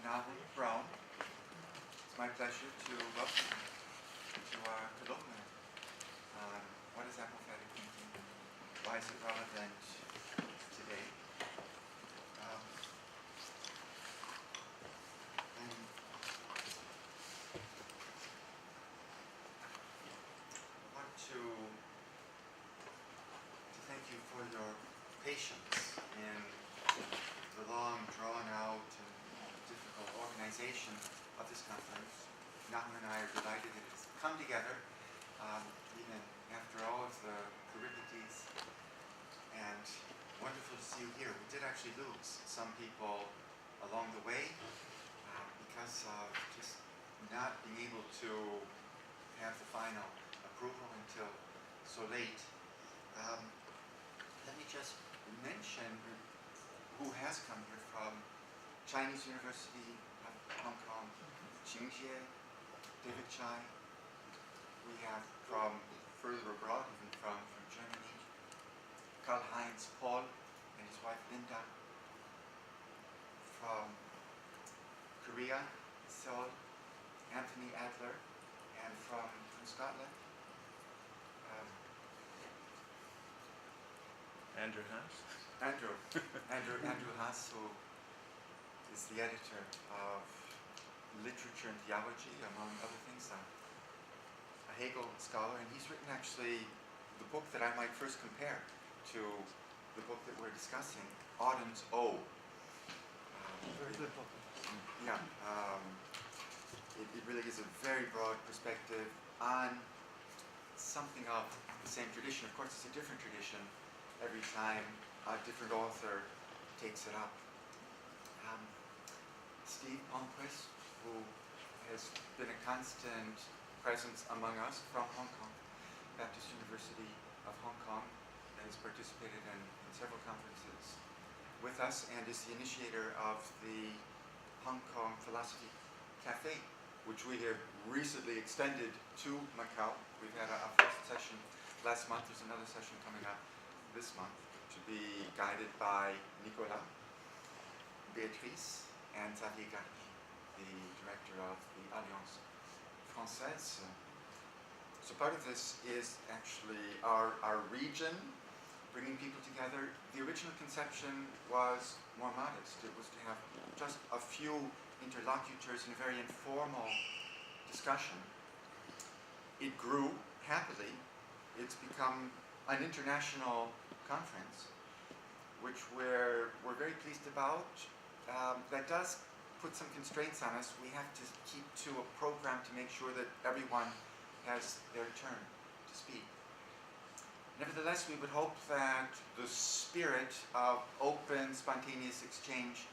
Nahum Brown. It's my pleasure to welcome you to our colloquium on what is apophatic thinking, why is it relevant today. And I want to thank you for your patience in the long, drawn-out, and difficult organization of this conference. Nahum and I are delighted it has come together, even after all of the peripheties, and wonderful to see you here. We did actually lose some people along the way because of just not being able to have the final approval until so late. Let me just mention who has come here from Chinese University of Hong Kong, Xingjie, David Chai. We have from further abroad, even from Germany, Karl-Heinz Paul and his wife Linda. From Korea, Seoul, Anthony Adler, and from Scotland, Andrew Haas. Andrew Haas, who is the editor of Literature and Theology, among other things, a Hegel scholar, and he's written actually the book that I might first compare to the book that we're discussing, Autumn's O. Very good book. Yeah, it really is a very broad perspective on something of the same tradition. Of course, it's a different tradition every time a different author takes it up. Steve Palmquist, who has been a constant presence among us from Hong Kong, Baptist University of Hong Kong, and has participated in several conferences with us and is the initiator of the Hong Kong Philosophy Cafe, which we have recently extended to Macau. We've had a first session last month. There's another session coming up this month to be guided by Nicolas, Béatrice, and Xavier Garnier, the director of the Alliance Française. So part of this is actually our region, bringing people together. The original conception was more modest. It was to have just a few interlocutors in a very informal discussion. It grew happily. It's become an international conference, which we're very pleased about. That does put some constraints on us. We have to keep to a program to make sure that everyone has their turn to speak. Nevertheless, we would hope that the spirit of open, spontaneous exchange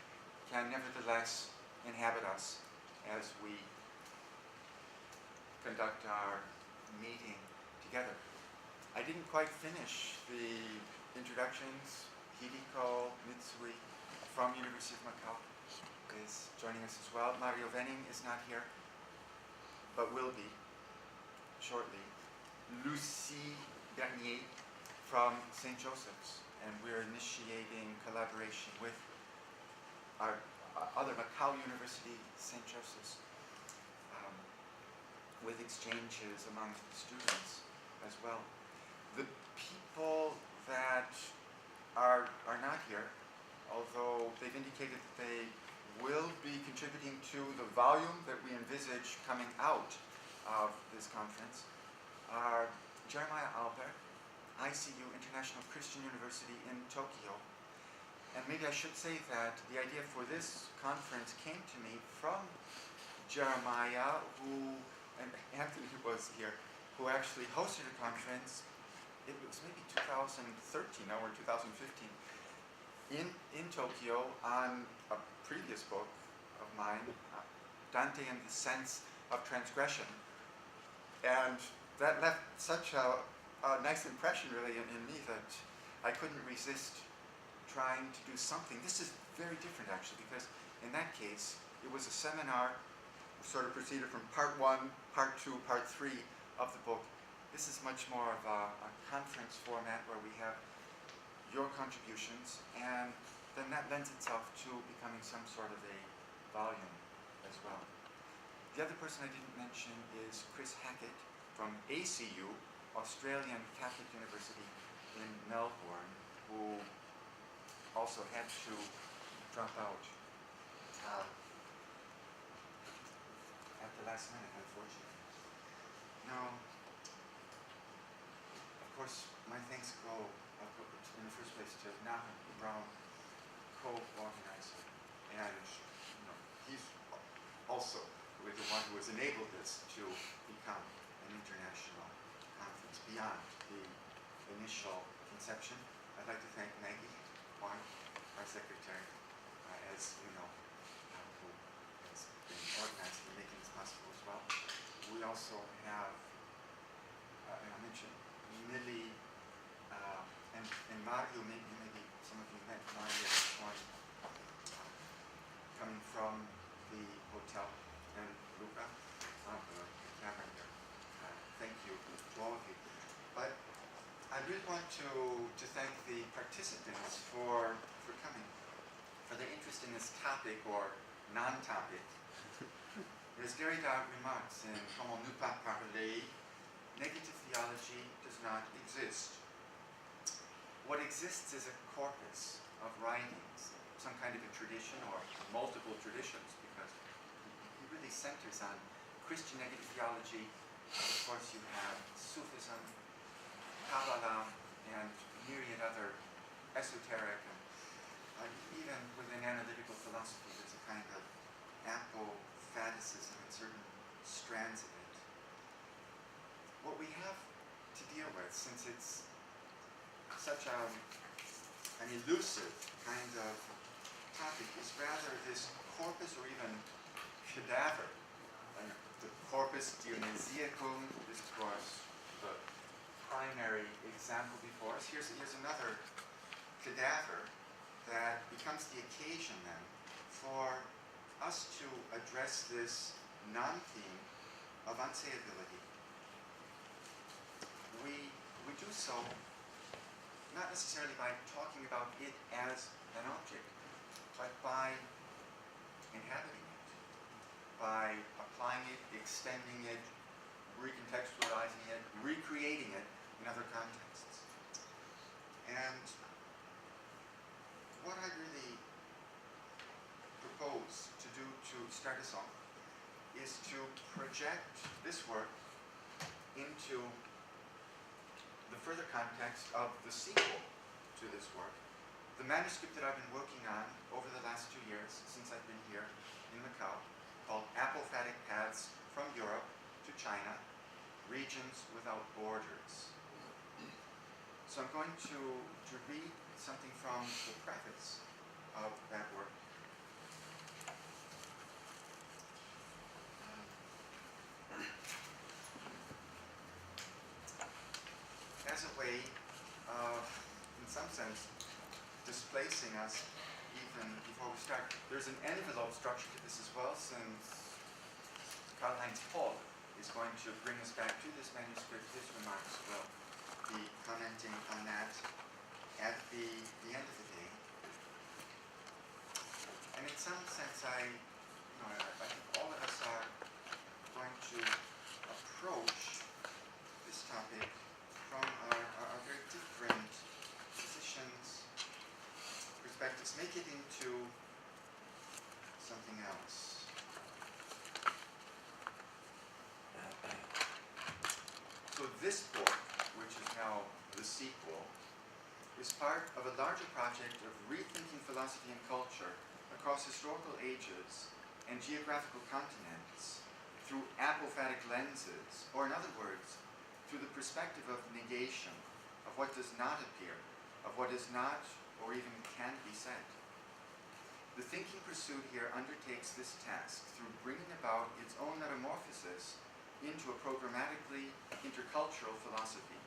can nevertheless inhabit us as we conduct our meeting together. I didn't quite finish the introductions. Hideko Mitsui from University of Macau is joining us as well. Mario Venning is not here, but will be shortly. Lucie Garnier from St. Joseph's, and we're initiating collaboration with our other Macau University, St. Joseph's, with exchanges among students as well. The people that are not here, although they've indicated that they will be contributing to the volume that we envisage coming out of this conference, are Jeremiah Albert, ICU, International Christian University in Tokyo. And maybe I should say that the idea for this conference came to me from Jeremiah, who, and Anthony was here, who actually hosted a conference. It was maybe 2013, now we're 2015, in Tokyo on a previous book of mine, Dante and the Sense of Transgression. And that left such a nice impression really in me that I couldn't resist trying to do something. This is very different actually, because in that case, it was a seminar, sort of proceeded from part 1, part 2, part 3 of the book. This is much more of a conference format where we have your contributions, and then that lends itself to becoming some sort of a volume. as well. The other person I didn't mention is Chris Hackett from ACU, Australian Catholic University in Melbourne, who also had to drop out at the last minute, unfortunately. Now, of course, my thanks go in the first place to Nathan Brown, co-organizer, and he's also the one who has enabled this to become an international conference beyond the initial conception. I'd like to thank Maggie Kwan, our secretary, as you know, who has been organizing and making this possible as well. We also have, I mentioned Millie and Mario, maybe some of you met Mario this morning, coming from the hotel, and Luca, thank you to all of you. But I really want to thank the participants for coming, for their interest in this topic or non-topic. As Derrida remarks in Comment ne pas parler, negative theology does not exist. What exists is a corpus of writings, some kind of a tradition or multiple traditions, because he really centers on Christian negative theology. Of course, you have Sufism, Kabbalah, and myriad other esoteric, and even within analytical philosophy, there's a kind of apophaticism in certain strands of it. What we have to deal with, since it's such an elusive kind of topic, is rather this corpus or even cadaver. The corpus Dionysiacum is, of course, the primary example before us. Here's another cadaver that becomes the occasion then for us to address this non-theme of unsayability. We do so not necessarily by talking about it as an object, but by inhabiting it, by applying it, extending it, recontextualizing it, recreating it in other contexts. And what I really propose to do to start us off is to project this work into the further context of the sequel to this work, the manuscript that I've been working on over the last 2 years since I've been here in Macau, called Apophatic Paths from Europe to China, Regions Without Borders. So I'm going to read something from the preface of that work. As a way of, in some sense, displacing us even before we start. There's an envelope structure to this as well, since Karl-Heinz Paul is going to bring us back to this manuscript. His remarks will be commenting on that at the end of the day. And in some sense, I think all of us are going to approach this topic from our very different positions, perspectives, make it into something else. So this book, which is now the sequel, is part of a larger project of rethinking philosophy and culture across historical ages and geographical continents through apophatic lenses, or in other words, through the perspective of negation, of what does not appear, of what is not or even can be said. The thinking pursued here undertakes this task through bringing about its own metamorphosis into a programmatically intercultural philosophy.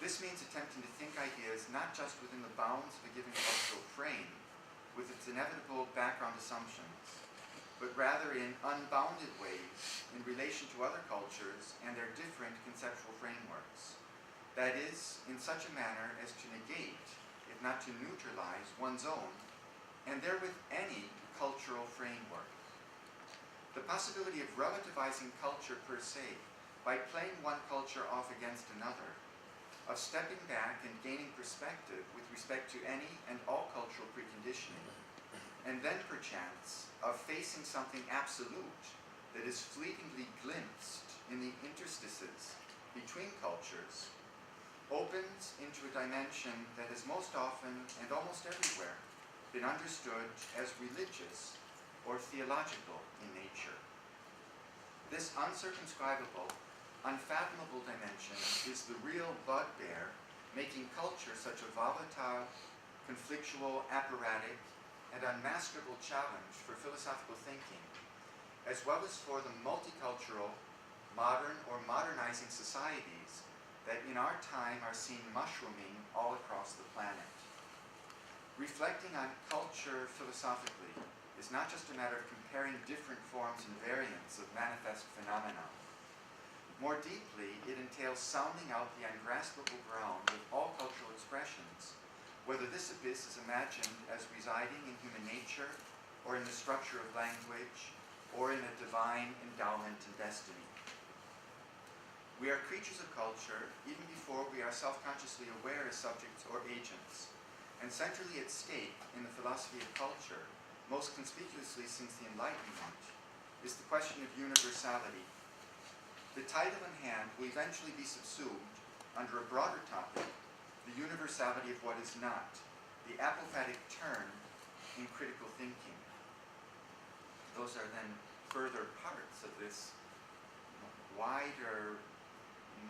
This means attempting to think ideas not just within the bounds of a given cultural frame, with its inevitable background assumptions, but rather in unbounded ways in relation to other cultures and their different conceptual frameworks. That is, in such a manner as to negate, if not to neutralize, one's own, and therewith any cultural framework. The possibility of relativizing culture per se by playing one culture off against another, of stepping back and gaining perspective with respect to any and all cultural preconditioning, and then perchance of facing something absolute that is fleetingly glimpsed in the interstices between cultures, opens into a dimension that has most often and almost everywhere been understood as religious or theological in nature. This uncircumscribable, unfathomable dimension is the real bugbear making culture such a volatile, conflictual, operatic, and unmaskable challenge for philosophical thinking, as well as for the multicultural, modern or modernizing societies that in our time are seen mushrooming all across the planet. Reflecting on culture philosophically is not just a matter of comparing different forms and variants of manifest phenomena. More deeply, it entails sounding out the ungraspable ground of all cultural expressions, whether this abyss is imagined as residing in human nature, or in the structure of language, or in a divine endowment and destiny. We are creatures of culture even before we are self-consciously aware as subjects or agents, and centrally at stake in the philosophy of culture, most conspicuously since the Enlightenment, is the question of universality. The title in hand will eventually be subsumed under a broader topic, the universality of what is not, the apophatic turn in critical thinking. Those are then further parts of this wider,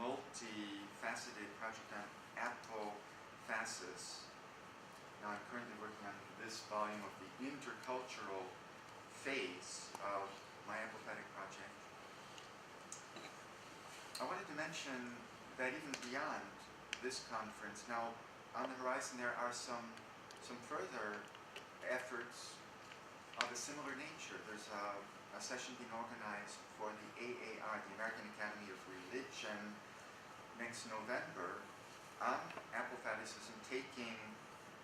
multi-faceted project on apophasis. Now I'm currently working on this volume of the intercultural phase of my apophatic project. I wanted to mention that even beyond this conference, now on the horizon there are some further efforts of a similar nature. There's a session being organized for the AAR, the American Academy of Religion, next November on apophaticism, taking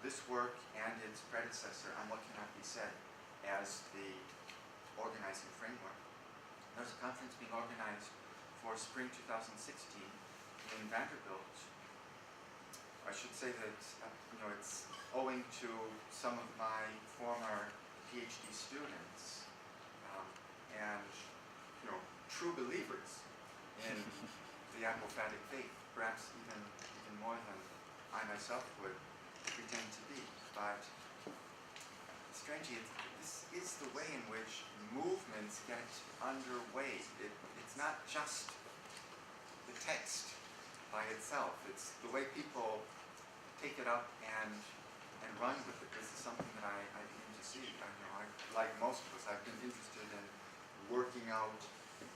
this work and its predecessor on what cannot be said as the organizing framework. There's a conference being organized for spring 2016 in Vanderbilt. I should say that it's owing to some of my former PhD students and true believers in the apophatic faith, perhaps even more than I myself would pretend to be. But strangely, this is the way in which movements get underway. It's not just the text by itself. It's the way people take it up and run with it. This is something that I begin to see. I like most of us, I've been interested in working out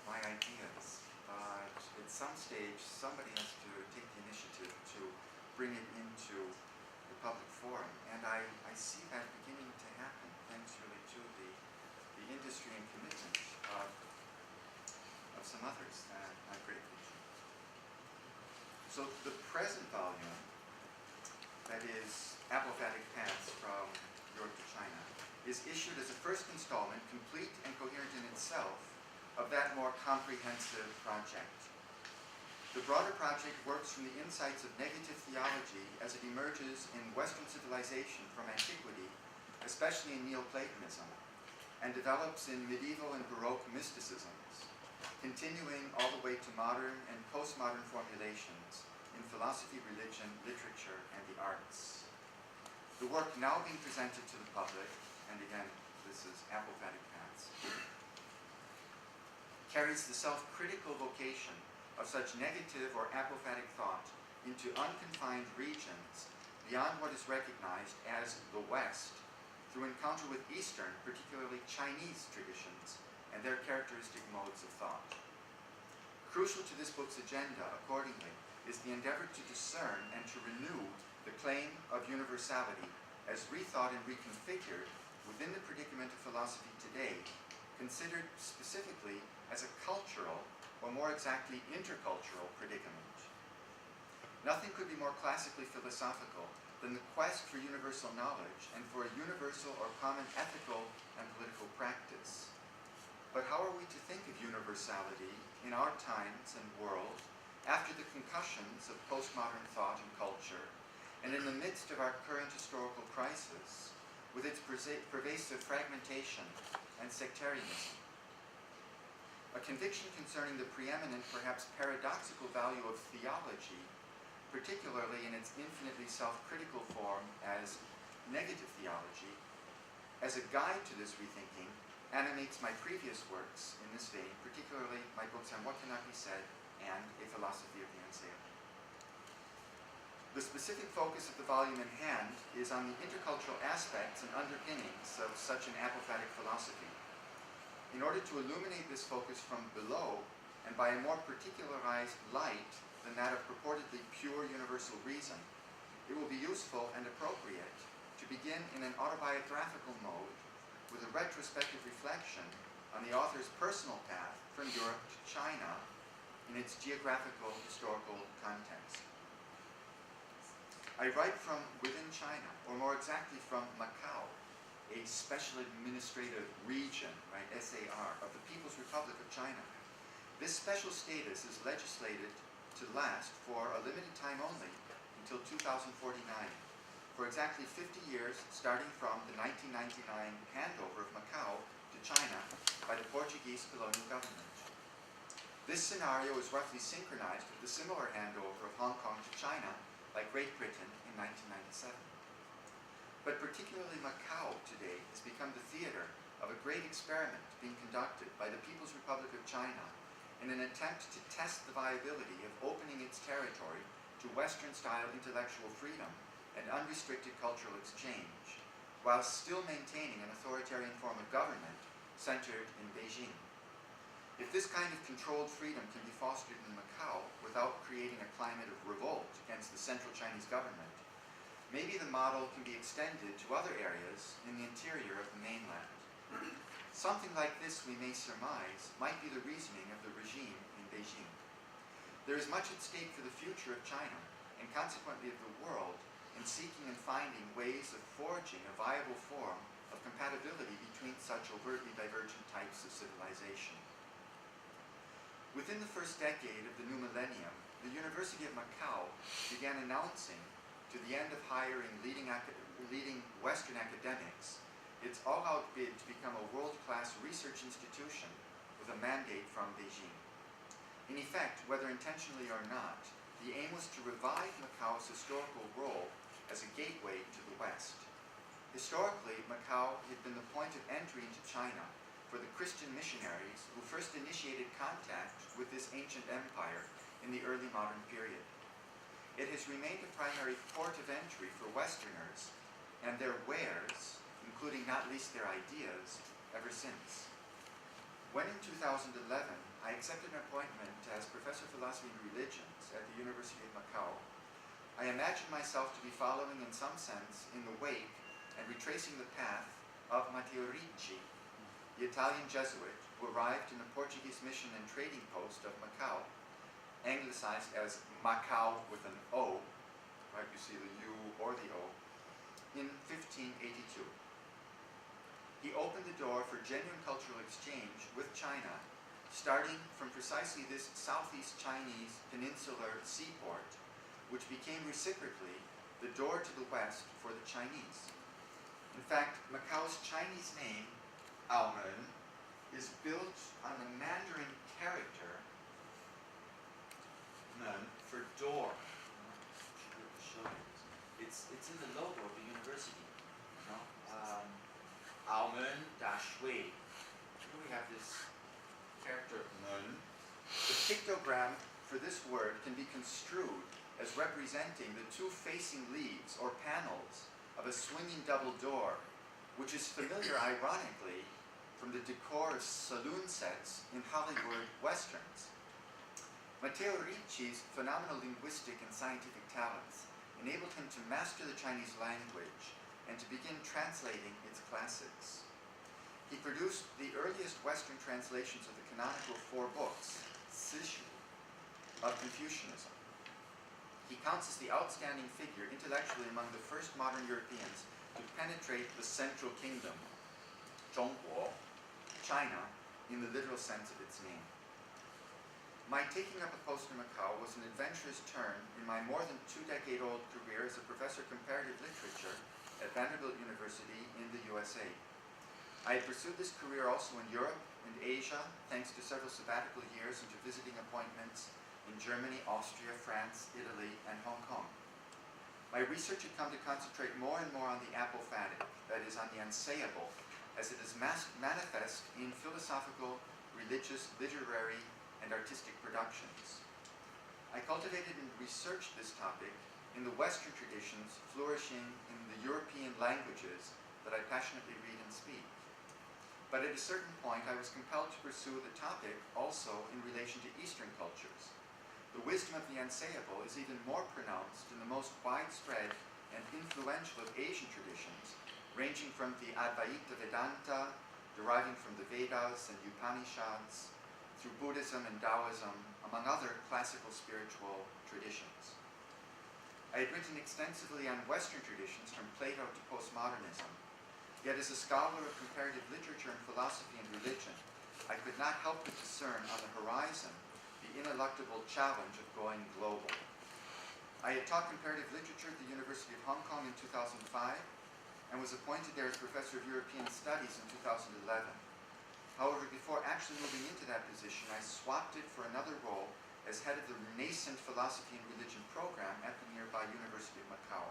my ideas. But at some stage, somebody has to take the initiative to bring it into the public forum. And I see that beginning to happen, thanks really to the industry and commitment of some others that I'm grateful to. So the present volume, that is Apophatic Paths from Europe to China, is issued as a first installment, complete and coherent in itself, of that more comprehensive project. The broader project works from the insights of negative theology as it emerges in Western civilization from antiquity, especially in Neoplatonism, and develops in medieval and Baroque mysticisms, continuing all the way to modern and postmodern formulations in philosophy, religion, literature, and the arts. The work now being presented to the public, and again, this is Apophatic Paths, carries the self-critical vocation of such negative or apophatic thought into unconfined regions beyond what is recognized as the West through encounter with Eastern, particularly Chinese traditions and their characteristic modes of thought. Crucial to this book's agenda, accordingly, is the endeavor to discern and to renew the claim of universality as rethought and reconfigured within the predicament of philosophy today, considered specifically as a cultural, or more exactly intercultural, predicament. Nothing could be more classically philosophical than the quest for universal knowledge and for a universal or common ethical and political practice. But how are we to think of universality in our times and world after the concussions of postmodern thought and culture, and in the midst of our current historical crisis, with its pervasive fragmentation and sectarianism? A conviction concerning the preeminent, perhaps paradoxical value of theology, particularly in its infinitely self-critical form as negative theology, as a guide to this rethinking, animates my previous works in this vein, particularly my books on What Cannot Be Said and A Philosophy of the Unassailable. The specific focus of the volume in hand is on the intercultural aspects and underpinnings of such an apophatic philosophy. In order to illuminate this focus from below, and by a more particularized light than that of purportedly pure universal reason, it will be useful and appropriate to begin in an autobiographical mode with a retrospective reflection on the author's personal path from Europe to China in its geographical historical context. I write from within China, or more exactly from Macau, a special administrative region, right, SAR, of the People's Republic of China. This special status is legislated to last for a limited time only until 2049, for exactly 50 years, starting from the 1999 handover of Macau to China by the Portuguese colonial government. This scenario is roughly synchronized with the similar handover of Hong Kong to China by Great Britain in 1997. But particularly Macau today has become the theater of a great experiment being conducted by the People's Republic of China in an attempt to test the viability of opening its territory to Western-style intellectual freedom and unrestricted cultural exchange, while still maintaining an authoritarian form of government centered in Beijing. If this kind of controlled freedom can be fostered in Macau without creating a climate of revolt against the central Chinese government, maybe the model can be extended to other areas in the interior of the mainland. Something like this, we may surmise, might be the reasoning of the regime in Beijing. There is much at stake for the future of China, and consequently of the world, in seeking and finding ways of forging a viable form of compatibility between such overtly divergent types of civilization. Within the first decade of the new millennium, the University of Macau began announcing, to the end of hiring leading Western academics, its all-out bid to become a world-class research institution with a mandate from Beijing. In effect, whether intentionally or not, the aim was to revive Macau's historical role as a gateway to the West. Historically, Macau had been the point of entry into China for the Christian missionaries who first initiated contact with this ancient empire in the early modern period. It has remained a primary port of entry for Westerners and their wares, including not least their ideas, ever since. When in 2011 I accepted an appointment as Professor of Philosophy and Religions at the University of Macau, I imagined myself to be following in some sense in the wake and retracing the path of Matteo Ricci, the Italian Jesuit who arrived in the Portuguese mission and trading post of Macau, anglicized as Macau with an O, right, you see the U or the O, in 1582. He opened the door for genuine cultural exchange with China, starting from precisely this southeast Chinese peninsular seaport, which became reciprocally the door to the West for the Chinese. In fact, Macau's Chinese name, Aomen, is built on the Mandarin character Men for door. It's in the logo of the university. Aomen Shui. Here we have this character Men. The pictogram for this word can be construed as representing the two facing leaves or panels of a swinging double door, which is familiar, ironically, from the decor of saloon sets in Hollywood westerns. Matteo Ricci's phenomenal linguistic and scientific talents enabled him to master the Chinese language and to begin translating its classics. He produced the earliest Western translations of the canonical 4 books, Sishu, of Confucianism. He counts as the outstanding figure intellectually among the first modern Europeans to penetrate the Central Kingdom, Zhongguo, China, in the literal sense of its name. My taking up a post in Macau was an adventurous turn in my more than 2-decade-old career as a professor of comparative literature at Vanderbilt University in the USA. I had pursued this career also in Europe and Asia, thanks to several sabbatical years and to visiting appointments in Germany, Austria, France, Italy, and Hong Kong. My research had come to concentrate more and more on the apophatic, that is, on the unsayable, as it is manifest in philosophical, religious, literary, and artistic productions. I cultivated and researched this topic in the Western traditions flourishing in the European languages that I passionately read and speak. But at a certain point, I was compelled to pursue the topic also in relation to Eastern cultures. The wisdom of the unsayable is even more pronounced in the most widespread and influential of Asian traditions, ranging from the Advaita Vedanta, deriving from the Vedas and Upanishads, through Buddhism and Taoism, among other classical spiritual traditions. I had written extensively on Western traditions from Plato to postmodernism, yet as a scholar of comparative literature and philosophy and religion, I could not help but discern on the horizon the ineluctable challenge of going global. I had taught comparative literature at the University of Hong Kong in 2005 and was appointed there as Professor of European Studies in 2011. However, before actually moving into that position, I swapped it for another role as head of the nascent philosophy and religion program at the nearby University of Macau.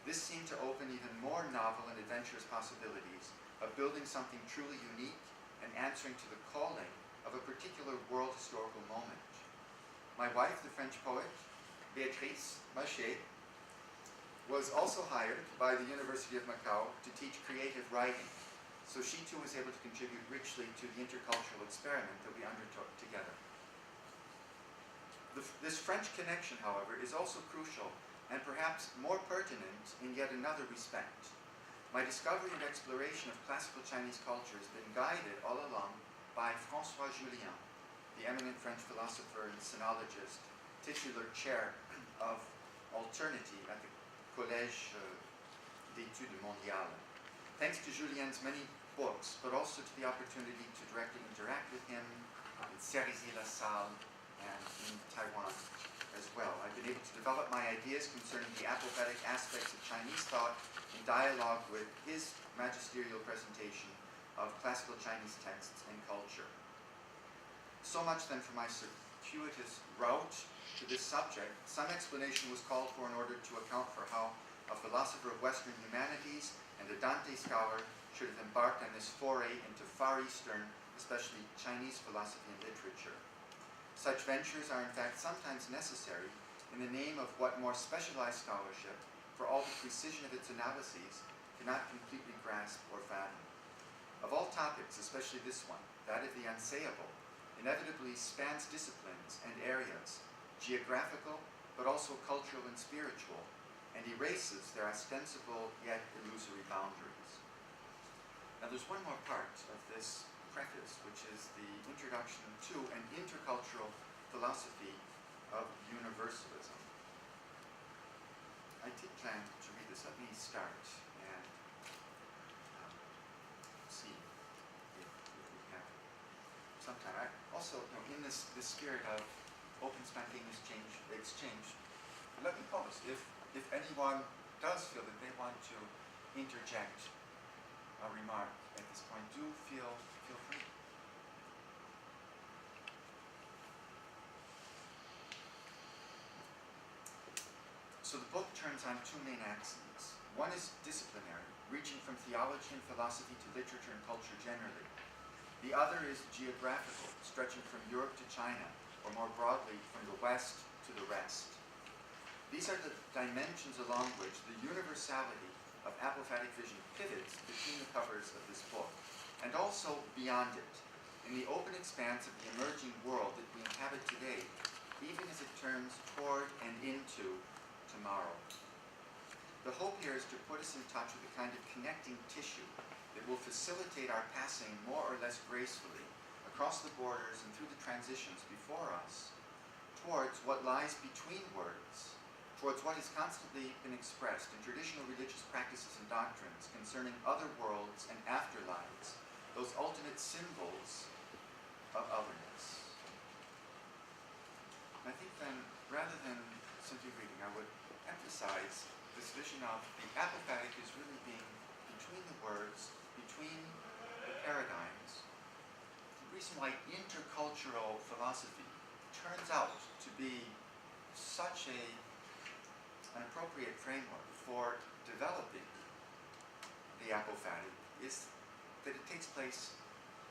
This seemed to open even more novel and adventurous possibilities of building something truly unique and answering to the calling of a particular world historical moment. My wife, the French poet, Béatrice Machet, was also hired by the University of Macau to teach creative writing. So she too was able to contribute richly to the intercultural experiment that we undertook together. This French connection, however, is also crucial and perhaps more pertinent in yet another respect. My discovery and exploration of classical Chinese culture has been guided all along by François Julien, the eminent French philosopher and sinologist, titular chair of alternity at the Collège d'études mondiales. Thanks to Julien's many books, but also to the opportunity to directly interact with him in Cerisy-la-Salle and in Taiwan as well, I've been able to develop my ideas concerning the apophatic aspects of Chinese thought in dialogue with his magisterial presentation of classical Chinese texts and culture. So much then for my circuitous route to this subject. Some explanation was called for in order to account for how a philosopher of Western humanities and a Dante scholar should have embarked on this foray into Far Eastern, especially Chinese philosophy and literature. Such ventures are in fact sometimes necessary in the name of what more specialized scholarship, for all the precision of its analyses, cannot completely grasp or fathom. Of all topics, especially this one, that of the unsayable, inevitably spans disciplines and areas, geographical, but also cultural and spiritual, and erases their ostensible yet illusory boundaries. Now there's one more part of this preface, which is the introduction to an intercultural philosophy of universalism. I did plan to read this. Let me start and see if we have some time. Also, in this spirit of open, spontaneous exchange, let me pause. If anyone does feel that they want to interject a remark at this point, do feel free. So the book turns on two main axes. One is disciplinary, reaching from theology and philosophy to literature and culture generally. The other is geographical, stretching from Europe to China, or more broadly, from the West to the rest. These are the dimensions along which the universality of apophatic vision pivots between the covers of this book, and also beyond it, in the open expanse of the emerging world that we inhabit today, even as it turns toward and into tomorrow. The hope here is to put us in touch with a kind of connecting tissue that will facilitate our passing more or less gracefully across the borders and through the transitions before us towards what lies between words, towards what has constantly been expressed in traditional religious practices and doctrines concerning other worlds and afterlives, those ultimate symbols of otherness. And I think then, rather than simply reading, I would emphasize this vision of the apophatic is really being between the words, between the paradigms. The reason why intercultural philosophy turns out to be such an appropriate framework for developing the apophatic is that it takes place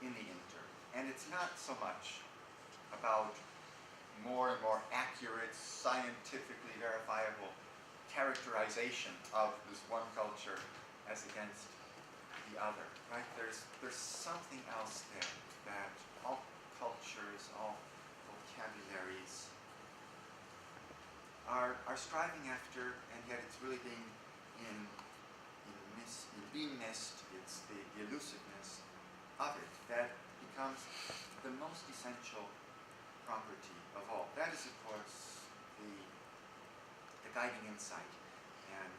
in the inter. And it's not so much about more and more accurate, scientifically verifiable characterization of this one culture as against the other, right? There's something else there that all cultures, all vocabularies are striving after, and yet it's really being being missed. It's the elusiveness of it that becomes the most essential property of all. That is, of course, the guiding insight, and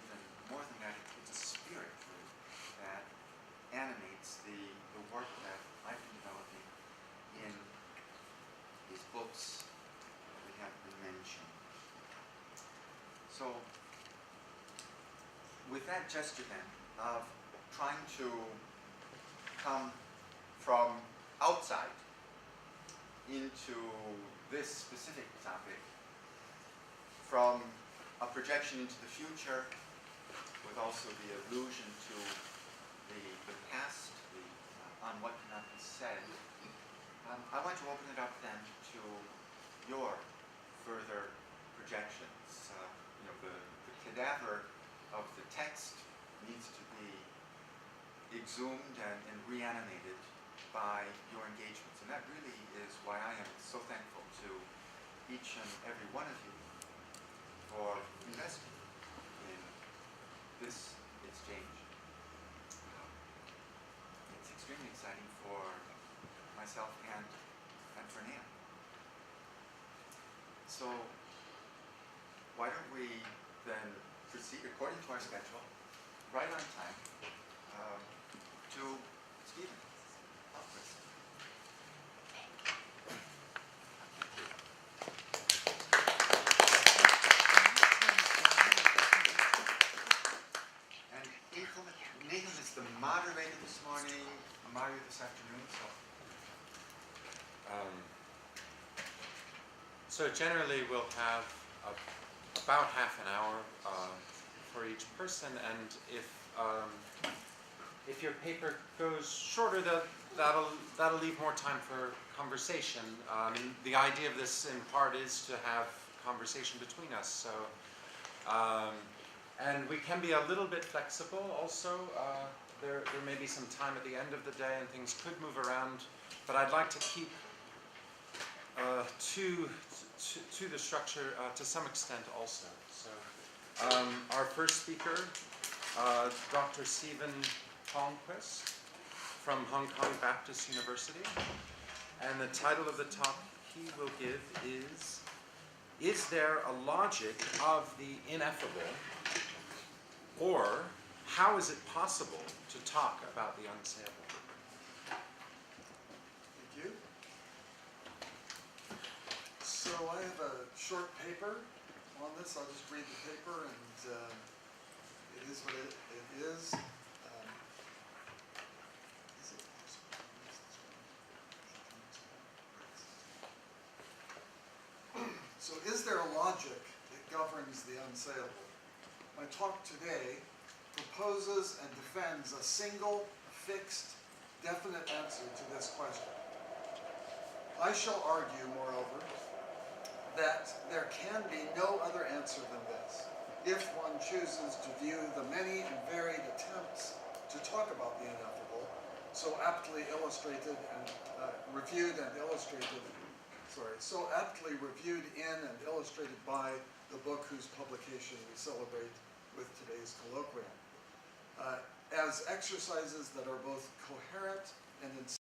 even more than that, it's a spirit really, that animates the work that I've been developing in these books that we have been mentioning. So, with that gesture then of trying to come from outside into this specific topic, from a projection into the future, with also the allusion to the past, on what cannot be said, I want to open it up then to your further projections. The cadaver of the text needs to be exhumed and reanimated by your engagements. And that really is why I am so thankful to each and every one of you for investing in this exchange. It's extremely exciting for myself and for Nan. So why don't we then proceed according to our schedule, right on time, to Stephen. And Nathan is the moderator this morning, Mario this afternoon, so generally we'll have about half an hour for each person, and if your paper goes shorter, that'll leave more time for conversation. The idea of this, in part, is to have conversation between us. So, and we can be a little bit flexible. Also, there may be some time at the end of the day, and things could move around. But I'd like to keep to the structure to some extent also. So, our first speaker, Dr. Stephen Palmquist from Hong Kong Baptist University, and the title of the talk he will give is there a logic of the ineffable, or how is it possible to talk about the unsayable? Thank you. So I have a short paper on this. I'll just read the paper, and it is what it is. So is there a logic that governs the unsayable? My talk today proposes and defends a single, fixed, definite answer to this question. I shall argue, moreover, that there can be no other answer than this, if one chooses to view the many and varied attempts to talk about the ineffable, so aptly illustrated and reviewed in and illustrated by the book whose publication we celebrate with today's colloquium, as exercises that are both coherent and in